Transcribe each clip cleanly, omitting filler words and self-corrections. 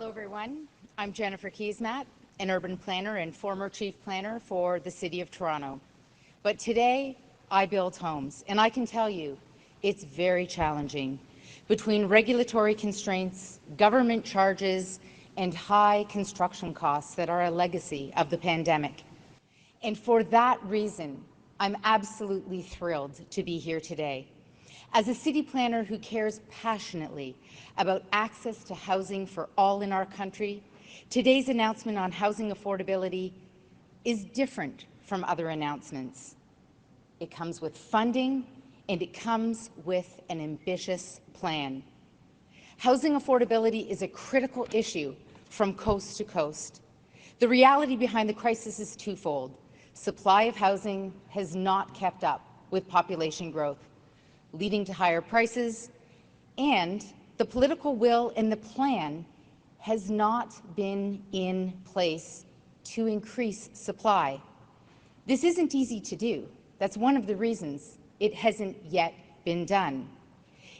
Hello, everyone. I'm Jennifer Keesmaat, an urban planner and former chief planner for the City of Toronto. But today, I build homes, and I can tell you, it's very challenging. Between regulatory constraints, government charges, and high construction costs that are a legacy of the pandemic. And for that reason, I'm absolutely thrilled to be here today. As a city planner who cares passionately about access to housing for all in our country, today's announcement on housing affordability is different from other announcements. It comes with funding, and it comes with an ambitious plan. Housing affordability is a critical issue from coast to coast. The reality behind the crisis is twofold. Supply of housing has not kept up with population growth, leading to higher prices, and the political will and the plan has not been in place to increase supply. This isn't easy to do. That's one of the reasons it hasn't yet been done.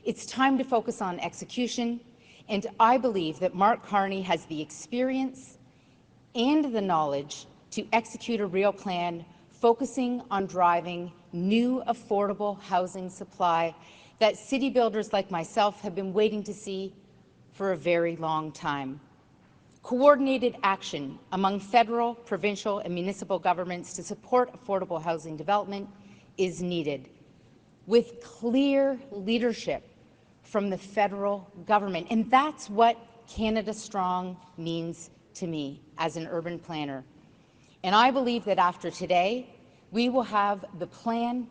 It's time to focus on execution, and I believe that Mark Carney has the experience and the knowledge to execute a real plan focusing on driving new affordable housing supply that city builders like myself have been waiting to see for a very long time. Coordinated action among federal, provincial, and municipal governments to support affordable housing development is needed, with clear leadership from the federal government. And that's what Canada Strong means to me as an urban planner. And I believe that after today, we will have the plan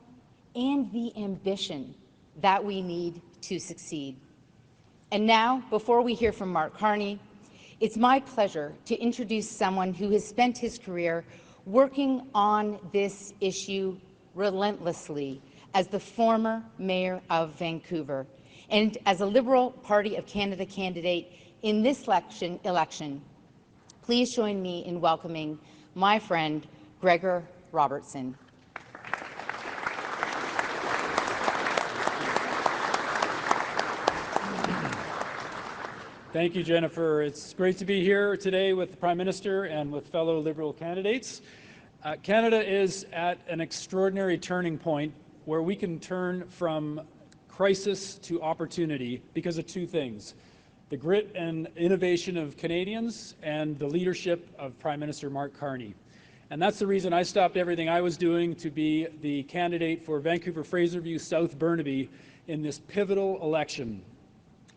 and the ambition that we need to succeed. And now, before we hear from Mark Carney, it's my pleasure to introduce someone who has spent his career working on this issue relentlessly as the former Mayor of Vancouver and as a Liberal Party of Canada candidate in this election. Please join me in welcoming my friend, Gregor Robertson. Thank you, Jennifer. It's great to be here today with the Prime Minister and with fellow Liberal candidates. Canada is at an extraordinary turning point where we can turn from crisis to opportunity because of two things: the grit and innovation of Canadians and the leadership of Prime Minister Mark Carney. And that's the reason I stopped everything I was doing to be the candidate for Vancouver-Fraserview South Burnaby in this pivotal election.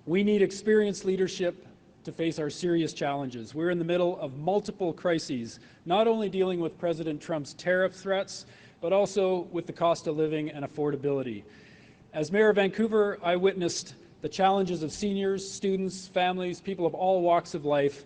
We need experienced leadership to face our serious challenges. We're in the middle of multiple crises, not only dealing with President Trump's tariff threats, but also with the cost of living and affordability. As Mayor of Vancouver, I witnessed the challenges of seniors, students, families, people of all walks of life,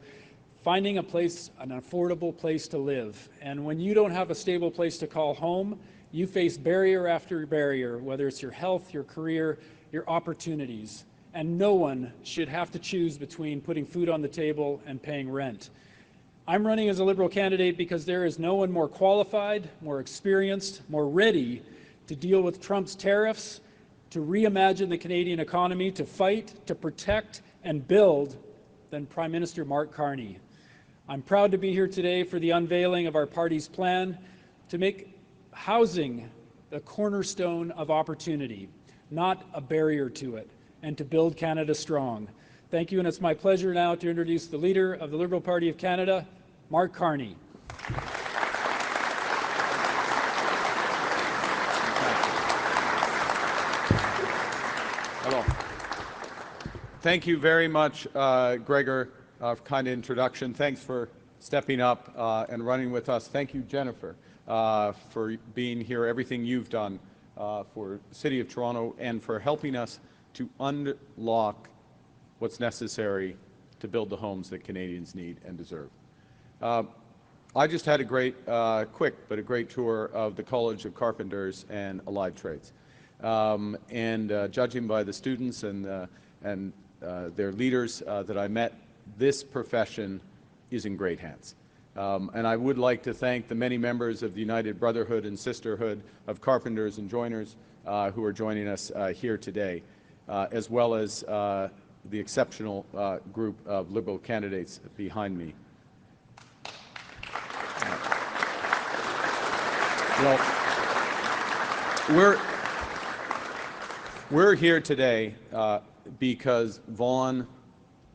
finding a place, an affordable place to live. And when you don't have a stable place to call home, you face barrier after barrier, whether it's your health, your career, your opportunities. And no one should have to choose between putting food on the table and paying rent. I'm running as a Liberal candidate because there is no one more qualified, more experienced, more ready to deal with Trump's tariffs, to reimagine the Canadian economy, to fight, to protect, and build than Prime Minister Mark Carney. I'm proud to be here today for the unveiling of our party's plan to make housing the cornerstone of opportunity, not a barrier to it, and to build Canada strong. Thank you, and it's my pleasure now to introduce the Leader of the Liberal Party of Canada, Mark Carney. Hello. Thank you very much, Gregor, for kind introduction. Thanks for stepping up and running with us. Thank you, Jennifer, for being here, everything you've done for the City of Toronto, and for helping us to unlock what's necessary to build the homes that Canadians need and deserve. I just had a great, quick but a great tour of the College of Carpenters and Allied Trades. Judging by the students and their leaders that I met, this profession is in great hands. And I would like to thank the many members of the United Brotherhood and Sisterhood of Carpenters and Joiners who are joining us here today, as well as the exceptional group of Liberal candidates behind me. Well, we're here today because Vaughan,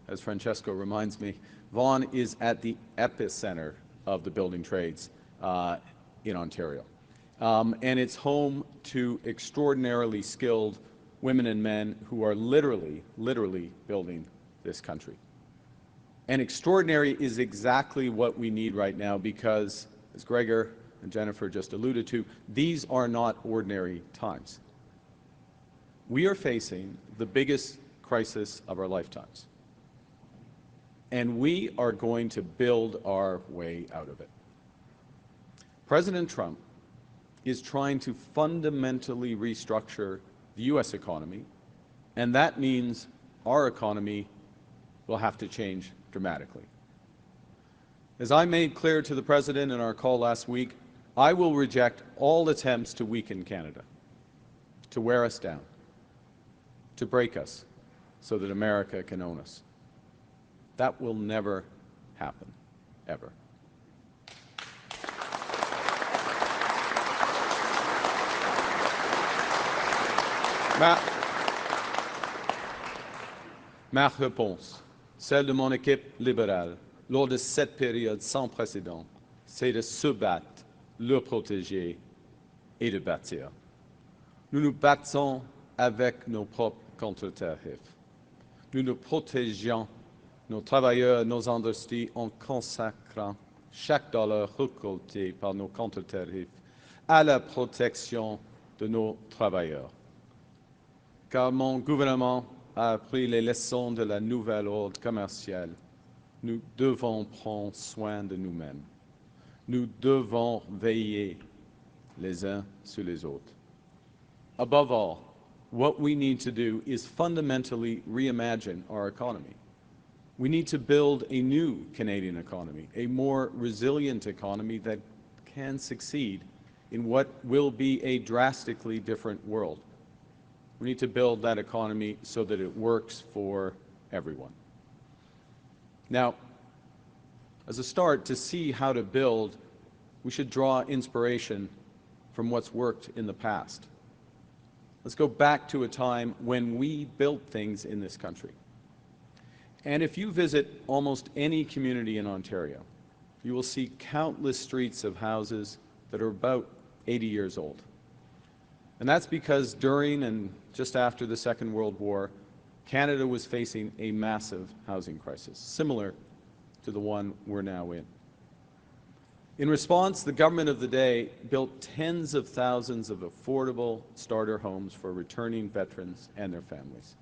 as Francesco reminds me, Vaughan is at the epicenter of the building trades in Ontario. And it's home to extraordinarily skilled women and men who are literally building this country. And extraordinary is exactly what we need right now because, as Gregor and Jennifer just alluded to, these are not ordinary times. We are facing the biggest crisis of our lifetimes. And we are going to build our way out of it. President Trump is trying to fundamentally restructure the U.S. economy, and that means our economy will have to change dramatically. As I made clear to the President in our call last week, I will reject all attempts to weaken Canada, to wear us down, to break us so that America can own us. That will never happen, ever. Ma réponse, celle de mon équipe libérale, lors de cette période sans précédent, c'est de se battre, le protéger et de bâtir. Nous nous battons avec nos propres contre-tarifs. Nous nous protégeons nos travailleurs, nos industries en consacrant chaque dollar récolté par nos contre-tarifs à la protection de nos travailleurs. Car mon gouvernement a appris les leçons de la nouvelle ordre commerciale. Nous devons prendre soin de nous-mêmes. Nous devons veiller les uns sur les autres. Above all, what we need to do is fundamentally reimagine our economy. We need to build a new Canadian economy, a more resilient economy that can succeed in what will be a drastically different world. We need to build that economy so that it works for everyone. Now, as a start, to see how to build, we should draw inspiration from what's worked in the past. Let's go back to a time when we built things in this country. And if you visit almost any community in Ontario, you will see countless streets of houses that are about 80 years old. And that's because during and just after the Second World War, Canada was facing a massive housing crisis, similar to the one we're now in. In response, the government of the day built tens of thousands of affordable starter homes for returning veterans and their families.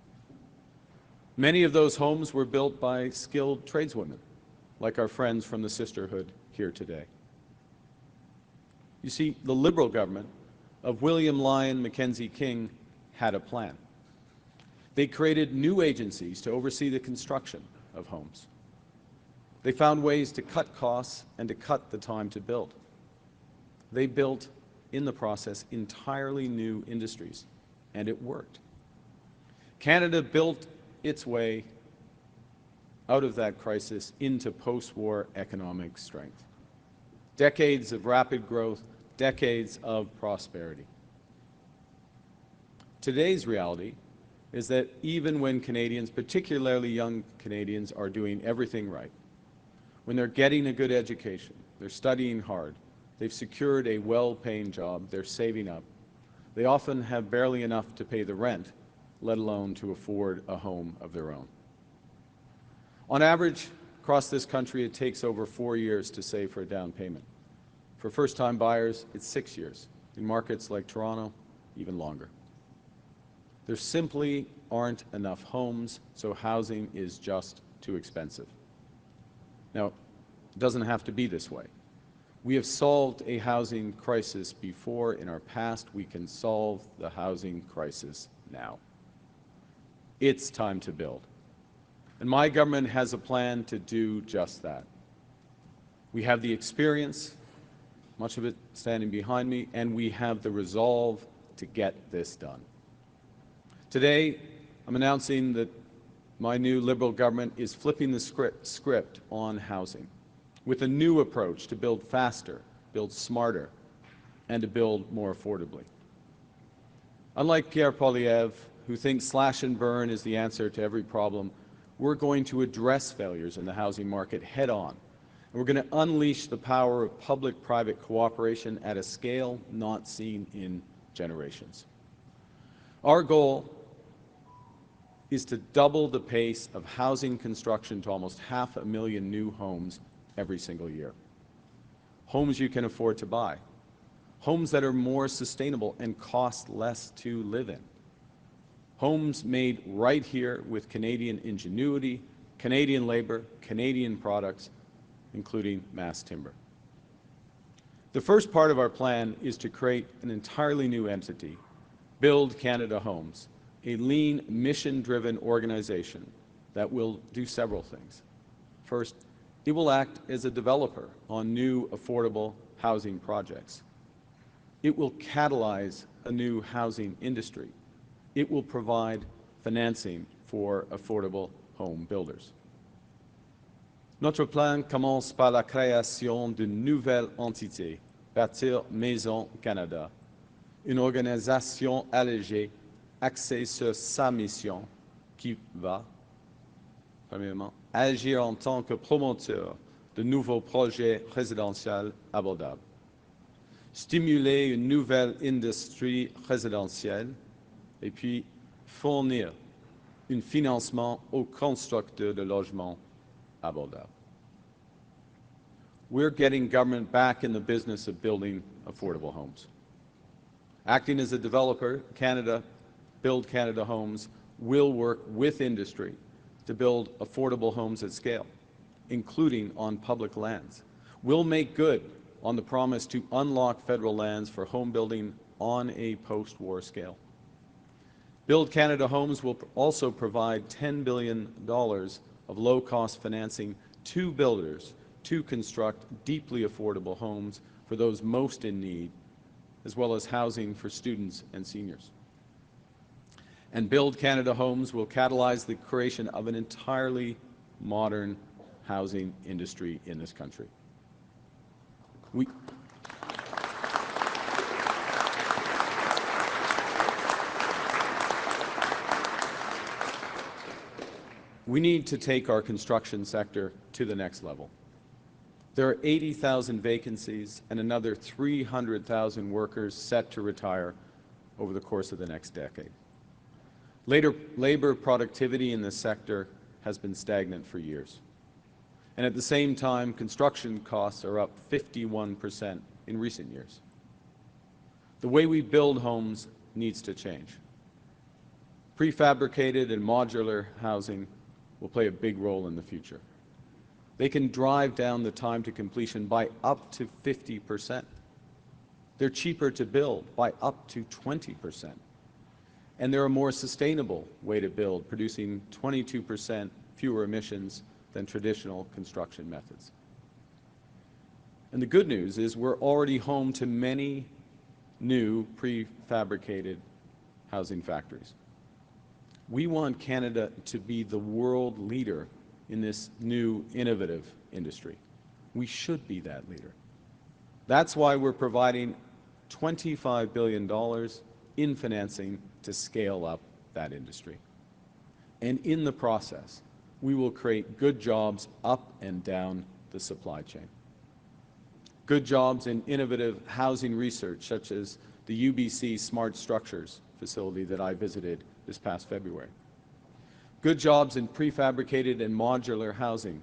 Many of those homes were built by skilled tradeswomen, like our friends from the Sisterhood here today. You see, the Liberal government of William Lyon Mackenzie King had a plan. They created new agencies to oversee the construction of homes. They found ways to cut costs and to cut the time to build. They built, in the process, entirely new industries, and it worked. Canada built its way out of that crisis into post-war economic strength. Decades of rapid growth, decades of prosperity. Today's reality is that even when Canadians, particularly young Canadians, are doing everything right, when they're getting a good education, they're studying hard, they've secured a well-paying job, they're saving up, they often have barely enough to pay the rent, let alone to afford a home of their own. On average, across this country, it takes over 4 years to save for a down payment. For first-time buyers, it's 6 years. In markets like Toronto, even longer. There simply aren't enough homes, so housing is just too expensive. Now, it doesn't have to be this way. We have solved a housing crisis before in our past. We can solve the housing crisis now. It's time to build. And my government has a plan to do just that. We have the experience, much of it standing behind me, and we have the resolve to get this done. Today, I'm announcing that my new Liberal government is flipping the script on housing with a new approach to build faster, build smarter, and to build more affordably. Unlike Pierre Poilievre, who thinks slash and burn is the answer to every problem, we're going to address failures in the housing market head on. And we're going to unleash the power of public-private cooperation at a scale not seen in generations. Our goal is to double the pace of housing construction to almost 500,000 new homes every single year. Homes you can afford to buy. Homes that are more sustainable and cost less to live in. Homes made right here with Canadian ingenuity, Canadian labor, Canadian products, including mass timber. The first part of our plan is to create an entirely new entity, Build Canada Homes, a lean, mission-driven organization that will do several things. First, it will act as a developer on new affordable housing projects. It will catalyze a new housing industry. It will provide financing for affordable home builders. Notre plan commence par la création d'une nouvelle entité, Bâtir Maison Canada, une organisation allégée axée sur sa mission qui va, premièrement, agir en tant que promoteur de nouveaux projets résidentiels abordables, stimuler une nouvelle industrie résidentielle et puis fournir un financement aux constructeurs de logements abordables. We're getting government back in the business of building affordable homes. Acting as a developer, Build Canada Homes will work with industry to build affordable homes at scale, including on public lands. We'll make good on the promise to unlock federal lands for home building on a post-war scale. Build Canada Homes will also provide $10 billion of low-cost financing to builders to construct deeply affordable homes for those most in need, as well as housing for students and seniors. And Build Canada Homes will catalyze the creation of an entirely modern housing industry in this country. We need to take our construction sector to the next level. There are 80,000 vacancies and another 300,000 workers set to retire over the course of the next decade. Labor productivity in this sector has been stagnant for years. And at the same time, construction costs are up 51% in recent years. The way we build homes needs to change. Prefabricated and modular housing will play a big role in the future. They can drive down the time to completion by up to 50%. They're cheaper to build by up to 20%. And they're a more sustainable way to build, producing 22% fewer emissions than traditional construction methods. And the good news is we're already home to many new prefabricated housing factories. We want Canada to be the world leader in this new innovative industry. We should be that leader. That's why we're providing $25 billion in financing to scale up that industry. And in the process, we will create good jobs up and down the supply chain. Good jobs in innovative housing research, such as the UBC Smart Structures facility that I visited this past February. Good jobs in prefabricated and modular housing,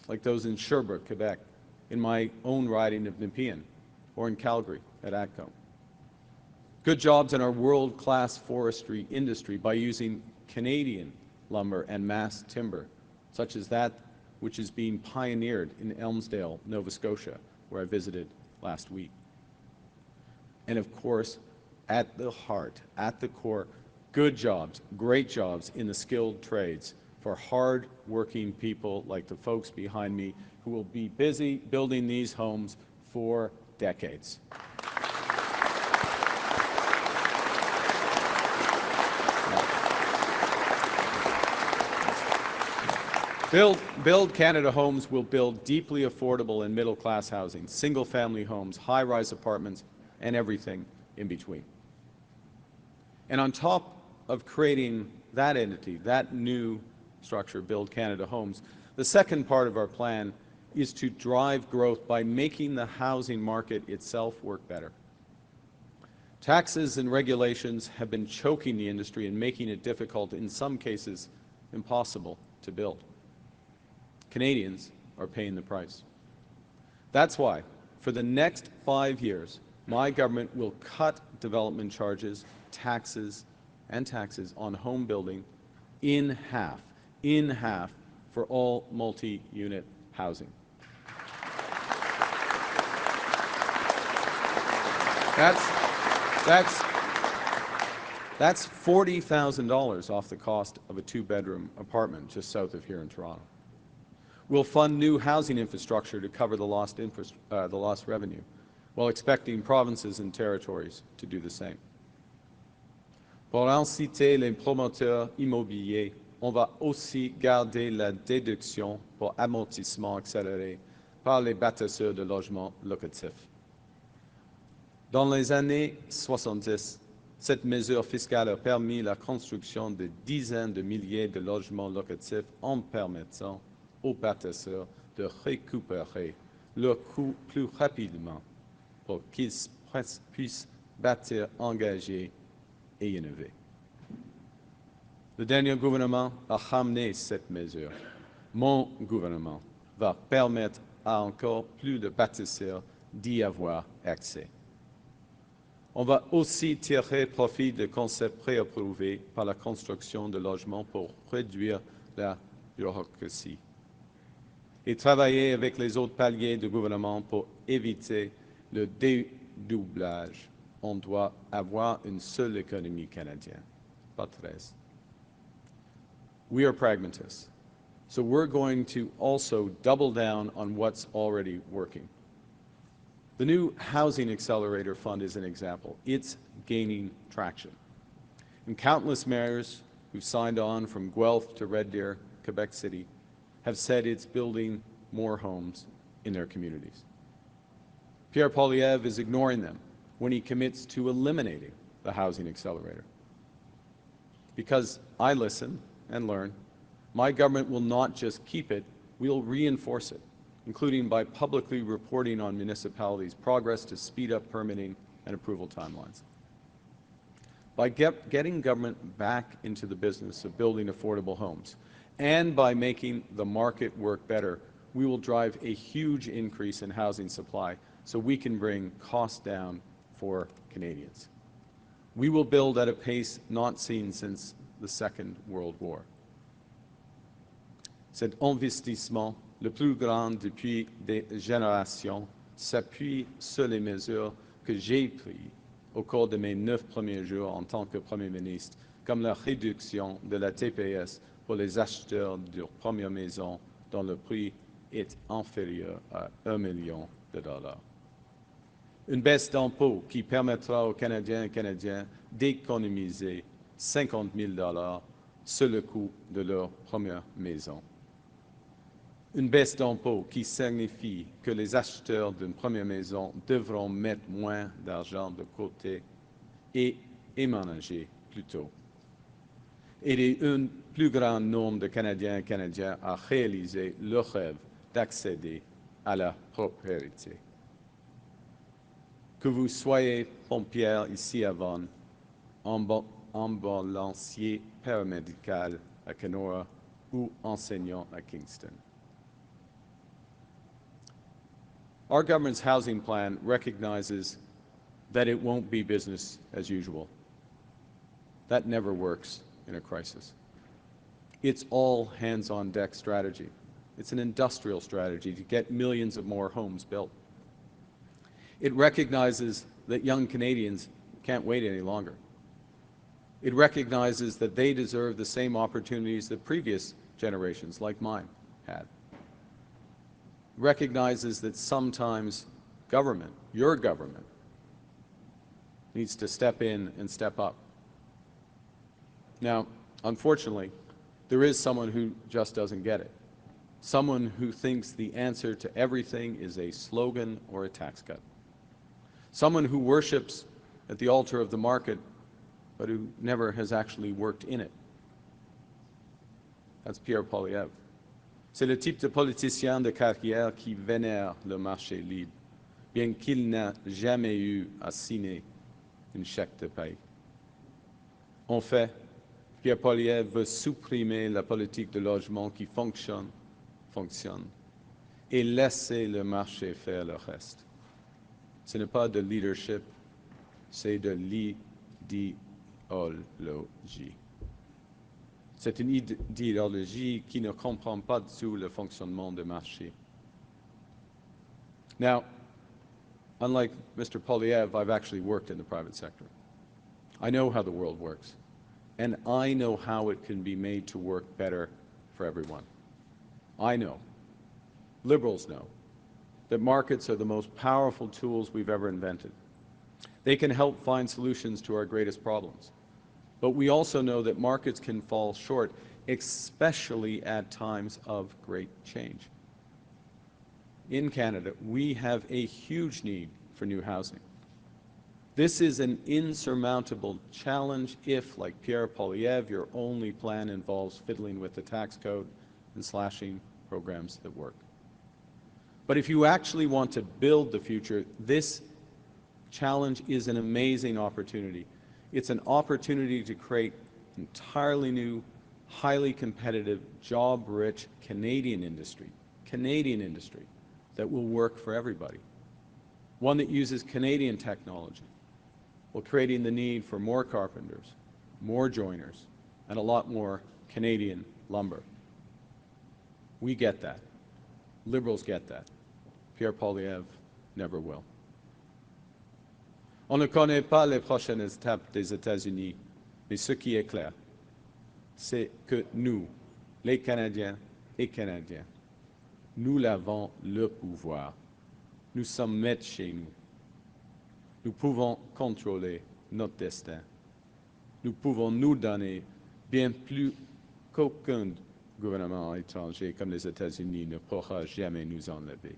like those in Sherbrooke, Quebec, in my own riding of Nepean, or in Calgary at ATCO. Good jobs in our world-class forestry industry by using Canadian lumber and mass timber, such as that which is being pioneered in Elmsdale, Nova Scotia, where I visited last week. And of course, at the heart, at the core, good jobs, great jobs in the skilled trades for hard-working people like the folks behind me who will be busy building these homes for decades. Build Canada Homes will build deeply affordable and middle-class housing, single-family homes, high-rise apartments, and everything in between. And on top of creating that entity, that new structure, Build Canada Homes, the second part of our plan is to drive growth by making the housing market itself work better. Taxes and regulations have been choking the industry and making it difficult, in some cases impossible, to build. Canadians are paying the price. That's why, for the next 5 years, my government will cut development charges, taxes on home building in half for all multi-unit housing. That's $40,000 off the cost of a two-bedroom apartment just south of here in Toronto. We'll fund new housing infrastructure to cover the lost revenue, while expecting provinces and territories to do the same. Pour inciter les promoteurs immobiliers, on va aussi garder la déduction pour amortissement accéléré par les bâtisseurs de logements locatifs. Dans les années 70, cette mesure fiscale a permis la construction de dizaines de milliers de logements locatifs en permettant aux bâtisseurs de récupérer leur coût plus rapidement pour qu'ils puissent bâtir, engager et innover. Le dernier gouvernement a ramené cette mesure. Mon gouvernement va permettre à encore plus de bâtisseurs d'y avoir accès. On va aussi tirer profit de concepts préapprouvés par la construction de logements pour réduire la bureaucratie et travailler avec les autres paliers du gouvernement pour éviter le dédoublage. On doit avoir une seule économie canadienne, pas 13. We are pragmatists, so we're going to also double down on what's already working. The new Housing Accelerator Fund is an example. It's gaining traction. And countless mayors who've signed on from Guelph to Red Deer, Quebec City, have said it's building more homes in their communities. Pierre Poilievre is ignoring them when he commits to eliminating the Housing Accelerator. Because I listen and learn, my government will not just keep it, we'll reinforce it, including by publicly reporting on municipalities' progress to speed up permitting and approval timelines. By getting government back into the business of building affordable homes, and by making the market work better, we will drive a huge increase in housing supply so we can bring costs down for Canadians. We will build at a pace not seen since the Second World War. Cet investissement, le plus grand depuis des générations, s'appuie sur les mesures que j'ai prises au cours de mes 9 premiers jours en tant que Premier ministre, comme la réduction de la TPS pour les acheteurs de première maison dont le prix est inférieur à $1 million. Une baisse d'impôt qui permettra aux Canadiens et Canadiennes d'économiser $50 000 sur le coût de leur première maison. Une baisse d'impôt qui signifie que les acheteurs d'une première maison devront mettre moins d'argent de côté et éménager plus tôt. Et un plus grand nombre de Canadiens et Canadiennes a réalisé leur rêve d'accéder à la propriété. Que vous soyez pompier ici à Vaughan, ambulancier paramédical à Kenora ou enseignant à Kingston. Our government's housing plan recognizes that it won't be business as usual. That never works in a crisis. It's all hands-on-deck strategy. It's an industrial strategy to get millions of more homes built. It recognizes that young Canadians can't wait any longer. It recognizes that they deserve the same opportunities that previous generations like mine had. Recognizes that sometimes government, your government, needs to step in and step up. Now, unfortunately, there is someone who just doesn't get it. someone who thinks the answer to everything is a slogan or a tax cut, someone who worships at the altar of the market but who never has actually worked in it. That's Pierre Poilievre. C'est le type de politicien de carrière qui vénère le marché libre, bien qu'il n'a jamais eu à signer un chèque de paye. En fait, Pierre Poilievre veut supprimer la politique de logement qui fonctionne, et laisser le marché faire le reste. Ce n'est pas de leadership, c'est de l'idéologie. C'est une idéologie qui ne comprend pas du tout le fonctionnement du marché. Now, unlike Mr. Poilievre, I've actually worked in the private sector. I know how the world works, and I know how it can be made to work better for everyone. I know, liberals know, that markets are the most powerful tools we've ever invented. They can help find solutions to our greatest problems. But we also know that markets can fall short, especially at times of great change. In Canada, we have a huge need for new housing. This is an insurmountable challenge if, like Pierre Poilievre, your only plan involves fiddling with the tax code and slashing programs that work. But if you actually want to build the future, this challenge is an amazing opportunity. It's an opportunity to create entirely new, highly competitive, job-rich Canadian industry that will work for everybody. One that uses Canadian technology, while creating the need for more carpenters, more joiners, and a lot more Canadian lumber. We get that. Liberals get that. Pierre Poilievre never will. On ne connaît pas les prochaines étapes des États-Unis, mais ce qui est clair, c'est que nous, les Canadiens et Canadiens, nous avons le pouvoir. Nous sommes maîtres chez nous. Nous pouvons contrôler notre destin. Nous pouvons nous donner bien plus qu'aucun gouvernement étranger comme les États-Unis ne pourra jamais nous enlever.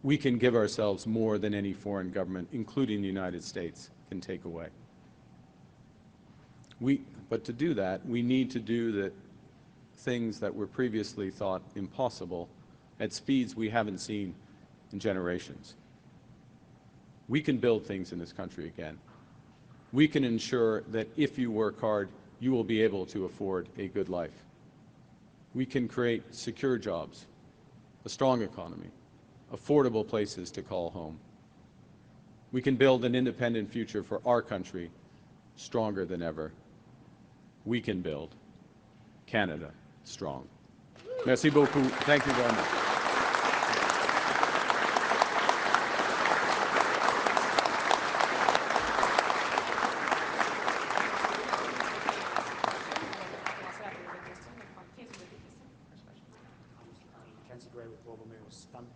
We can give ourselves more than any foreign government, including the United States, can take away. But to do that, we need to do the things that were previously thought impossible at speeds we haven't seen in generations. We can build things in this country again. We can ensure that if you work hard, you will be able to afford a good life. We can create secure jobs, a strong economy, affordable places to call home. We can build an independent future for our country, stronger than ever. We can build Canada strong. Merci beaucoup. Thank you very much.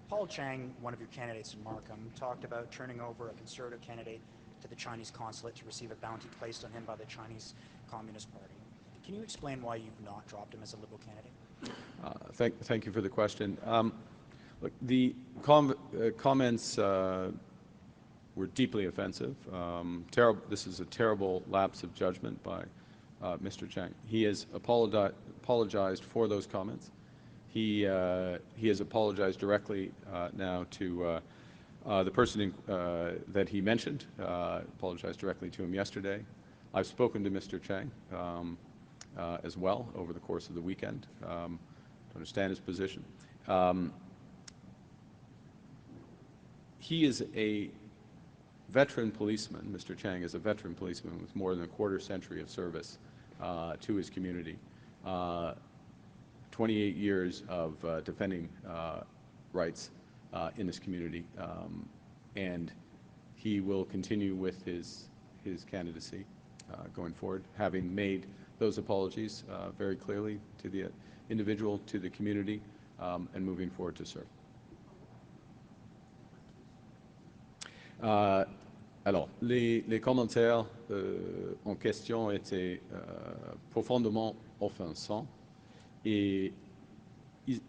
Paul Chiang, one of your candidates in Markham, talked about turning over a Conservative candidate to the Chinese consulate to receive a bounty placed on him by the Chinese Communist Party. Can you explain why you've not dropped him as a Liberal candidate? Thank you for the question. Look, the comments were deeply offensive. This is a terrible lapse of judgment by Mr. Chiang. He has apologized for those comments. He has apologized directly now to the person that he mentioned, apologized directly to him yesterday. I've spoken to Mr. Chiang as well over the course of the weekend to understand his position. He is a veteran policeman. Mr. Chiang is a veteran policeman with more than a quarter century of service to his community. 28 years of defending rights in this community, and he will continue with his candidacy going forward, having made those apologies very clearly to the individual, to the community, and moving forward to serve. Alors, les commentaires en question étaient profondément offensants et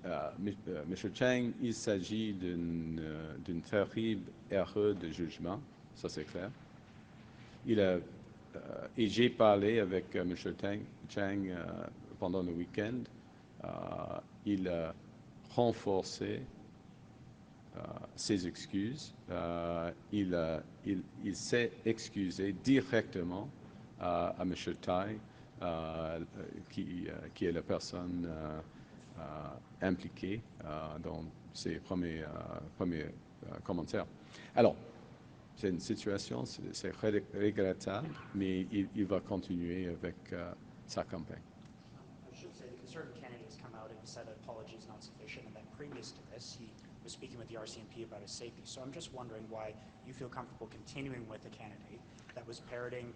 M. Chiang, il s'agit d'une terrible erreur de jugement, ça c'est clair. Et j'ai parlé avec M. Chiang pendant le week-end. Il a renforcé ses excuses. Il s'est excusé directement à M. Tay, qui est la personne impliquée dans ses premiers commentaires. Alors, c'est une situation, c'est regrettable, mais il va continuer avec sa campagne. I should say the Conservative candidate has come out and said that apology is not sufficient, and that previous to this, he was speaking with the RCMP about his safety. So I'm just wondering why you feel comfortable continuing with a candidate that was parroting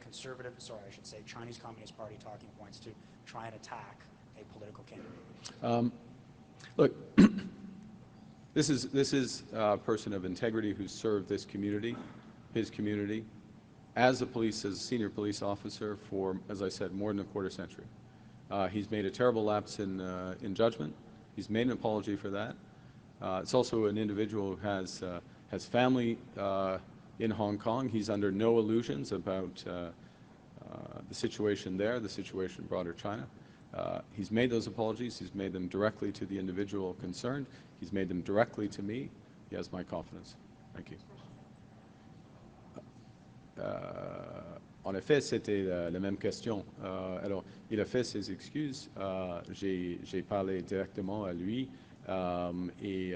Chinese Communist Party talking points to try and attack a political candidate. Look, this is a person of integrity who served this community, his community, as a senior police officer for, as I said, more than a quarter century. He's made a terrible lapse in judgment. He's made an apology for that. It's also an individual who has family in Hong Kong. He's under no illusions about the situation there, the situation in broader China. He's made those apologies. He's made them directly to the individual concerned. He's made them directly to me. He has my confidence. Thank you. En effet, c'était la même question. Alors, il a fait ses excuses. J'ai parlé directement à lui et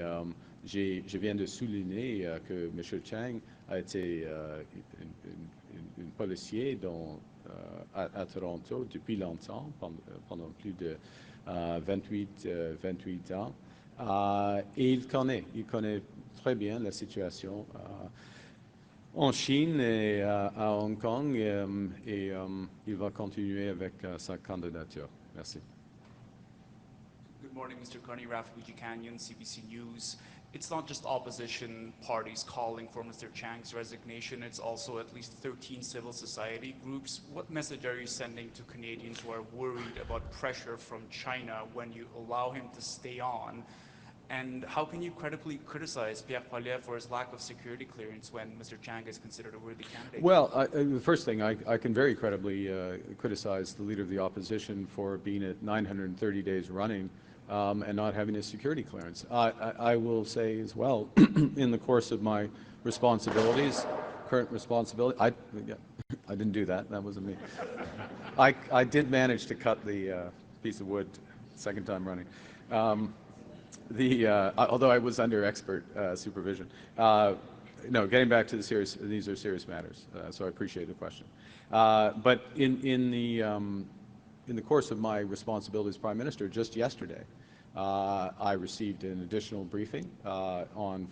je viens de souligner que M. Chiang a été un policier à Toronto depuis longtemps, pendant plus de 28 ans. Et il connaît très bien la situation en Chine et à Hong Kong et il va continuer avec sa candidature. Merci. Good morning, Mr. Carney, Rafael Canyon, CBC News. It's not just opposition parties calling for Mr. Chiang's resignation, it's also at least 13 civil society groups. What message are you sending to Canadians who are worried about pressure from China when you allow him to stay on? And how can you credibly criticize Pierre Poilievre for his lack of security clearance when Mr. Chiang is considered a worthy candidate? Well, the first thing, I can very credibly criticize the Leader of the Opposition for being at 930 days running and not having a security clearance. I will say as well, in the course of my responsibilities, current responsibility, I didn't do that, that wasn't me. I did manage to cut the piece of wood second time running. Although I was under expert supervision. No, getting back to these are serious matters, so I appreciate the question. But in the course of my responsibility as Prime Minister, just yesterday, I received an additional briefing on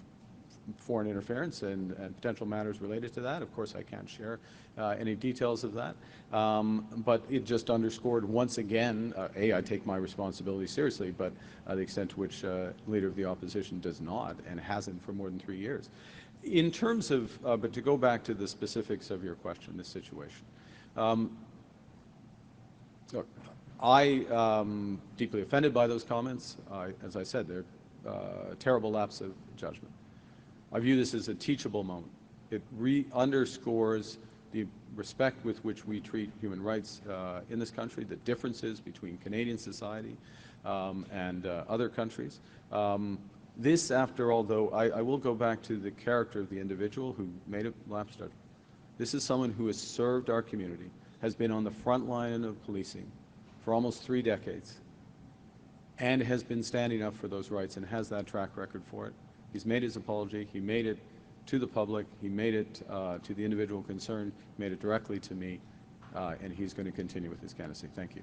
foreign interference and potential matters related to that. Of course, I can't share any details of that, but it just underscored once again, I take my responsibility seriously, but the extent to which Leader of the Opposition does not and hasn't for more than 3 years. In terms of, but to go back to the specifics of your question, this situation. Look, I'm deeply offended by those comments. As I said, they're a terrible lapse of judgment. I view this as a teachable moment. It underscores the respect with which we treat human rights in this country, the differences between Canadian society and other countries. This, after all, though, I will go back to the character of the individual who made a lapse judgment. This is someone who has served our community, has been on the front line of policing for almost 3 decades, and has been standing up for those rights and has that track record for it. He's made his apology. He made it to the public. He made it to the individual concerned, made it directly to me, and he's going to continue with his candidacy. Thank you.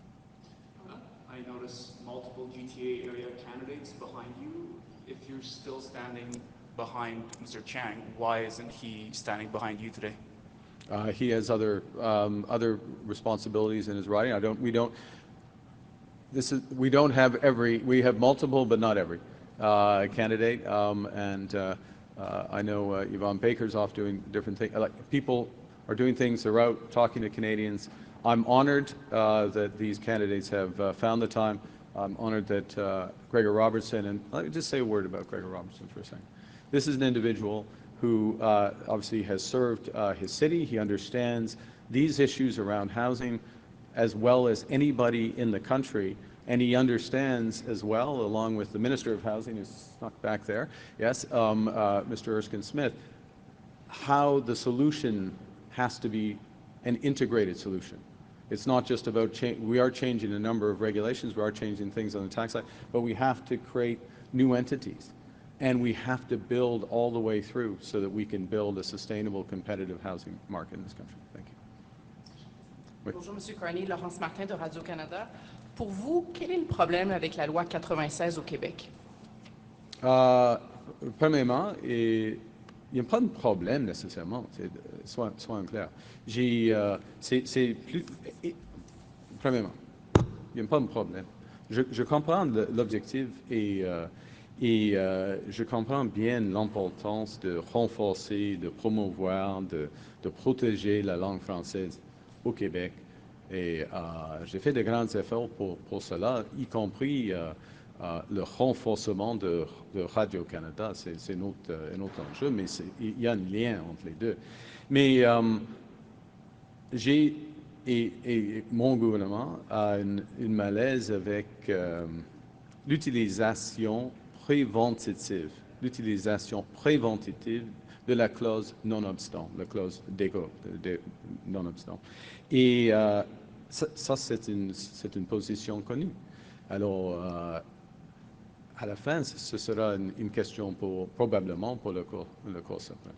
I notice multiple GTA area candidates behind you. If you're still standing behind Mr. Chiang, why isn't he standing behind you today? He has other responsibilities in his riding. We don't have every. We have multiple, but not every candidate. I know Yvonne Baker's off doing different things. People are doing things. They're out talking to Canadians. I'm honored that these candidates have found the time I'm honored that Gregor Robertson, and let me just say a word about Gregor Robertson for a second. This is an individual who obviously has served his city. He understands these issues around housing as well as anybody in the country, and he understands as well, along with the Minister of Housing, who's snuck back there, yes, Mr. Erskine Smith, how the solution has to be an integrated solution. It's not just about we are changing a number of regulations, we are changing things on the tax side, but we have to create new entities. And we have to build all the way through so that we can build a sustainable, competitive housing market in this country. Thank you. Oui. Bonjour, M. Carney, Laurence Martin de Radio-Canada. Pour vous, quel est le problème avec la loi 96 au Québec? Premièrement, il n'y a pas de problème nécessairement, soyons clairs. C'est plus... Premièrement, il n'y a pas de problème. Je comprends l'objectif et je comprends bien l'importance de renforcer, de promouvoir, de protéger la langue française au Québec. Et j'ai fait de grands efforts pour cela, y compris le renforcement de Radio-Canada. C'est un autre enjeu, mais il y a un lien entre les deux. Mais et mon gouvernement a une malaise avec l'utilisation préventive de la clause non-obstant, la clause d'égo, non-obstant. Et ça c'est une position connue. Alors, à la fin, ce sera une question probablement pour le Cour suprême.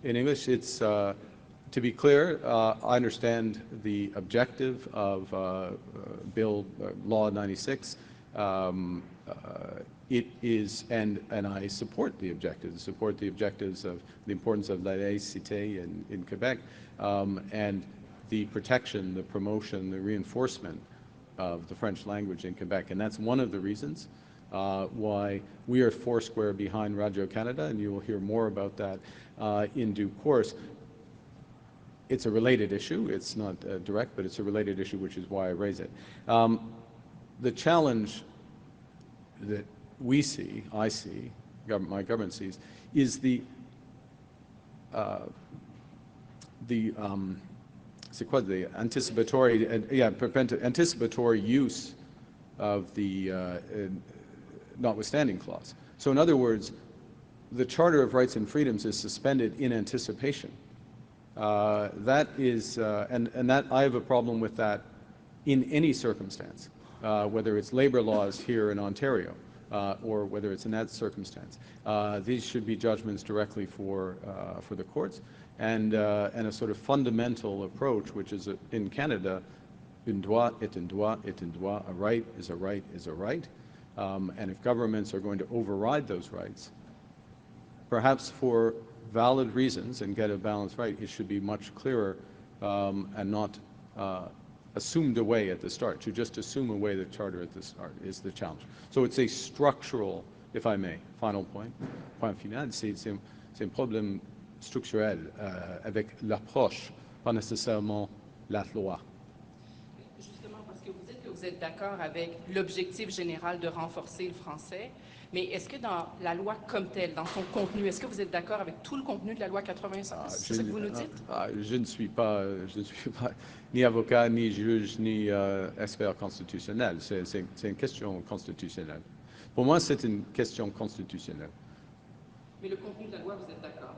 In English, it's, to be clear, I understand the objective of Law 96. It is, and I support the objectives of the importance of la laïcité in Quebec, and the protection, the promotion, the reinforcement of the French language in Quebec. And that's one of the reasons why we are foursquare behind Radio-Canada, and you will hear more about that in due course. It's a related issue. It's not direct, but it's a related issue, which is why I raise it. The challenge that we see, I see, my government sees, is the anticipatory use of the notwithstanding clause. So in other words, the Charter of Rights and Freedoms is suspended in anticipation. That is, and that I have a problem with that in any circumstance, whether it's labor laws here in Ontario or whether it's in that circumstance. These should be judgments directly for the courts, and a sort of fundamental approach, which is in Canada, un droit est un droit est un droit, a right is a right is a right, and if governments are going to override those rights, perhaps for valid reasons and get a balanced right, it should be much clearer and not assumed away at the start. To just assume away the Charter at the start is the challenge. So it's a structural, if I may, final point final, c'est un problème structurel avec l'approche, pas nécessairement la loi. Justement, parce que vous dites que vous êtes d'accord avec l'objectif général de renforcer le français, mais est-ce que dans la loi comme telle, dans son contenu, est-ce que vous êtes d'accord avec tout le contenu de la loi 96? C'est ce que vous nous dites? Je ne suis pas ni avocat, ni juge, ni expert constitutionnel. C'est une question constitutionnelle. Pour moi, c'est une question constitutionnelle. Mais le contenu de la loi, vous êtes d'accord?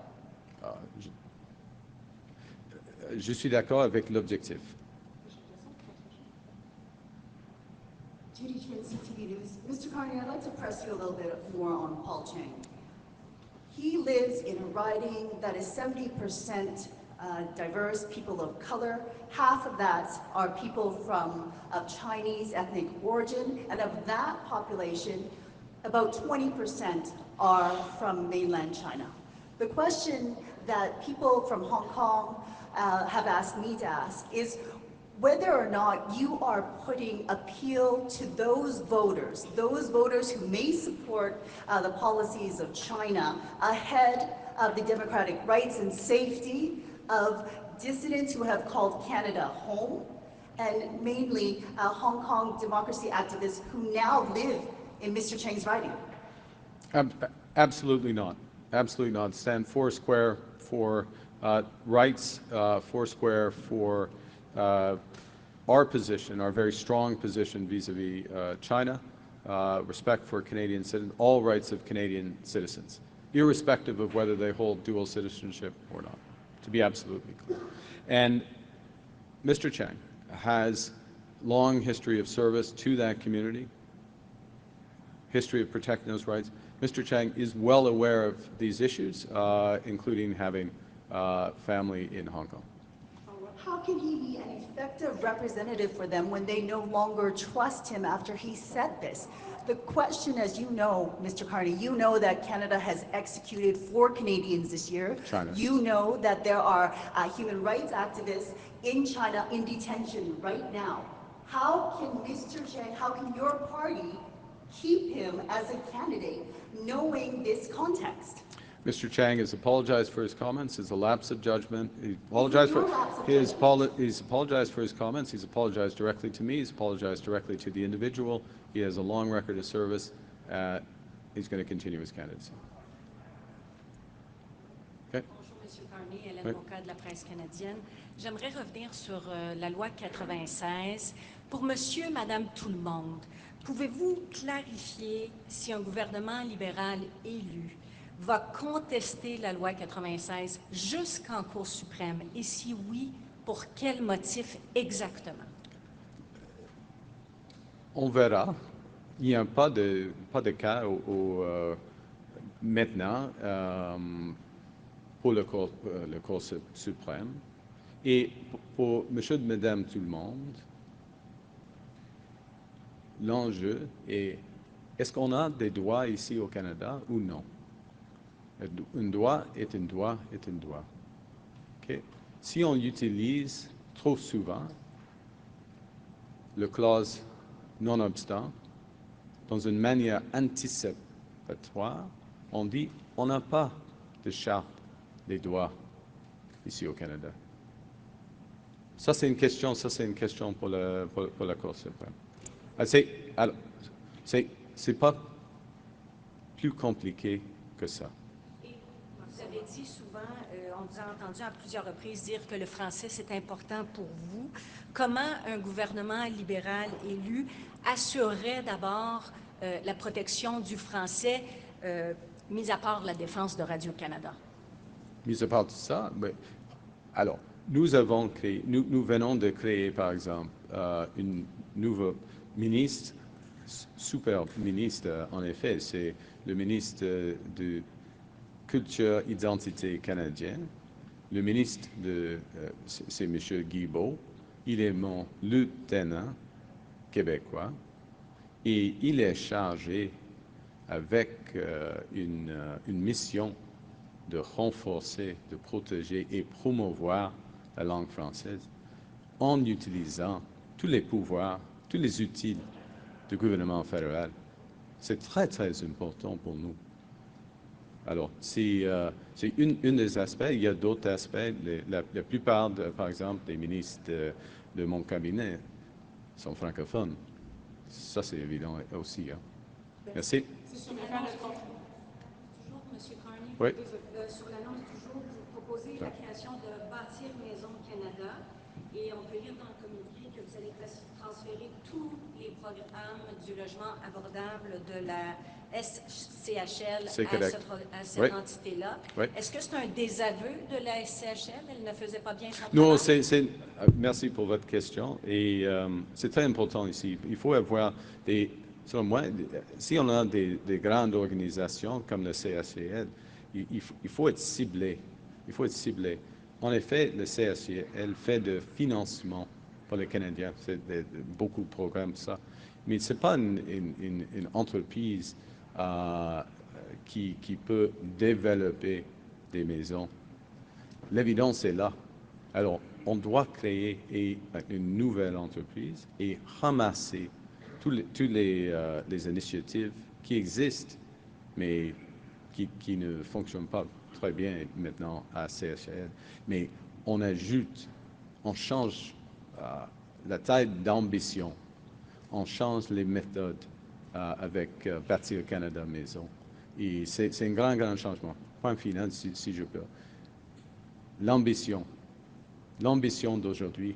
Je suis d'accord avec l'objectif. Judy Chin, CTV News. Mr. Carney, I'd like to press you a little bit more on Paul Chiang. He lives in a riding that is 70% diverse, people of color. Half of that are people of Chinese ethnic origin, and of that population, about 20% are from mainland China. The question that people from Hong Kong have asked me to ask is whether or not you are putting appeal to those voters who may support the policies of China ahead of the democratic rights and safety of dissidents who have called Canada home, and mainly Hong Kong democracy activists who now live in Mr. Chiang's riding? Absolutely not. Absolutely not. Stand foursquare for rights, foursquare for our position, our very strong position vis-a-vis China, respect for Canadian citizens, all rights of Canadian citizens, irrespective of whether they hold dual citizenship or not, to be absolutely clear. And Mr. Chiang has long history of service to that community, history of protecting those rights. Mr. Chiang is well aware of these issues, including having family in Hong Kong. How can he be an effective representative for them when they no longer trust him after he said this? The question, as you know, Mr. Carney, you know that Canada has executed 4 Canadians this year. China. You know that there are human rights activists in China in detention right now. How can Mr. Chiang, how can your party keep him as a candidate knowing this context? Mr. Chiang has apologized for his comments. It's a lapse of judgment. He's apologized for his comments. He's apologized directly to me. He's apologized directly to the individual. He has a long record of service. He's going to continue his candidacy. Okay. Bonjour, Monsieur Carney, Hélène Bocca de la presse canadienne. J'aimerais revenir sur la loi 96. Pour Monsieur, Madame, tout le monde, pouvez-vous clarifier si un gouvernement libéral élu va contester la loi 96 jusqu'en Cour suprême? Et si oui, pour quel motif exactement? On verra. Il n'y a pas de cas maintenant pour le Cour suprême. Et pour Monsieur et Madame tout le monde, l'enjeu est, est-ce qu'on a des droits ici au Canada ou non? Un droit est un droit est un droit. Okay? Si on utilise trop souvent le clause non-obstant dans une manière anticipatoire, on dit on n'a pas de charte des droits ici au Canada. Ça, c'est une question pour la Cour suprême. C'est pas plus compliqué que ça. Vous avez dit souvent, on vous a entendu à plusieurs reprises dire que le français, c'est important pour vous. Comment un gouvernement libéral élu assurerait d'abord la protection du français, mis à part la défense de Radio-Canada? Mis à part tout ça, alors, nous venons de créer, par exemple, une nouvelle ministre, super ministre, en effet, c'est le ministre de Culture, Identité canadienne. Le ministre, c'est M. Guilbeault. Il est mon lieutenant québécois et il est chargé avec une mission de renforcer, de protéger et promouvoir la langue française en utilisant tous les pouvoirs, tous les outils du gouvernement fédéral. C'est très, très important pour nous. Alors, c'est un des aspects. Il y a d'autres aspects. La plupart, par exemple, des ministres de mon cabinet sont francophones. Ça, c'est évident aussi. Hein. Merci. Toujours, M. Carney, oui. Sur l'annonce du jour, vous proposez la création de Bâtir Maison Canada et on peut lire dans le communiqué que vous allez transférer tous les programmes du logement abordable de la SCHL à cette entité-là. Oui. Est-ce que c'est un désaveu de la SCHL? Elle ne faisait pas bien son Non, travail? merci pour votre question. Et c'est très important ici. Il faut avoir selon moi, si on a des grandes organisations comme le CHL, il faut être ciblé. Il faut être ciblé. En effet, le CHL fait de financement pour les Canadiens. C'est beaucoup de programmes, ça. Mais ce n'est pas une entreprise qui peut développer des maisons. L'évidence est là. Alors, on doit créer une nouvelle entreprise et ramasser toutes les initiatives qui existent, mais qui ne fonctionnent pas très bien maintenant à CHL. Mais on ajoute, on change la taille d'ambition. On change les méthodes avec Bâtir Canada Maison. Et c'est un grand changement. Point final, si je peux. L'ambition d'aujourd'hui,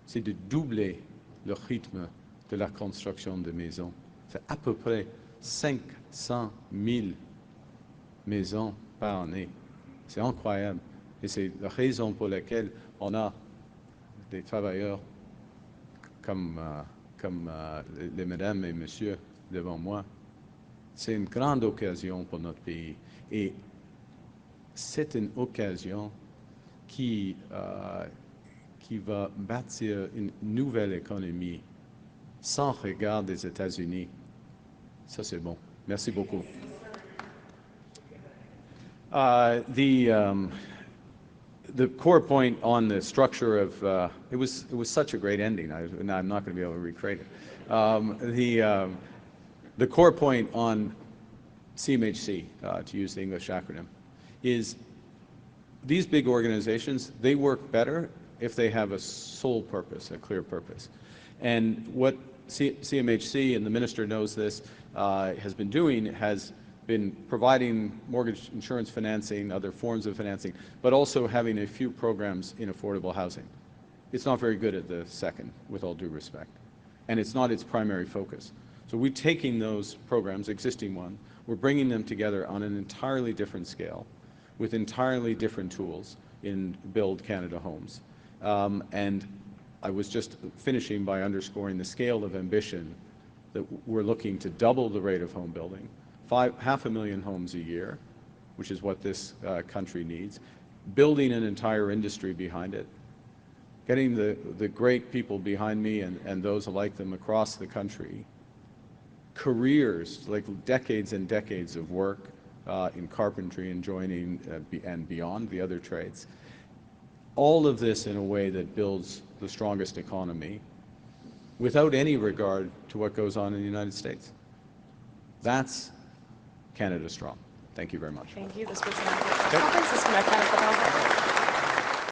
c'est de doubler le rythme de la construction de maisons. C'est à peu près 500 000 maisons par année. C'est incroyable. Et c'est la raison pour laquelle on a des travailleurs comme les mesdames et messieurs devant moi. C'est une grande occasion pour notre pays. Et c'est une occasion qui va bâtir une nouvelle économie sans regard des États-Unis. Ça, c'est bon. Merci beaucoup. The core point on the structure of it was such a great ending. I'm not going to be able to recreate it. The core point on CMHC, to use the English acronym, is these big organizations, they work better if they have a sole purpose, a clear purpose. And what CMHC, and the minister knows this, has been doing has been providing mortgage insurance financing, other forms of financing, but also having a few programs in affordable housing. It's not very good at the second, with all due respect. And it's not its primary focus. So we're taking those programs, existing ones, we're bringing them together on an entirely different scale, with entirely different tools in Build Canada Homes. And I was just finishing by underscoring the scale of ambition that we're looking to double the rate of home building, 500,000 homes a year, which is what this country needs, building an entire industry behind it, getting the great people behind me and those like them across the country, careers, like decades and decades of work in carpentry and joining and beyond the other trades. All of this in a way that builds the strongest economy without any regard to what goes on in the United States. That's Canada Strong. Thank you very much. Thank you. This was an conference. This is my final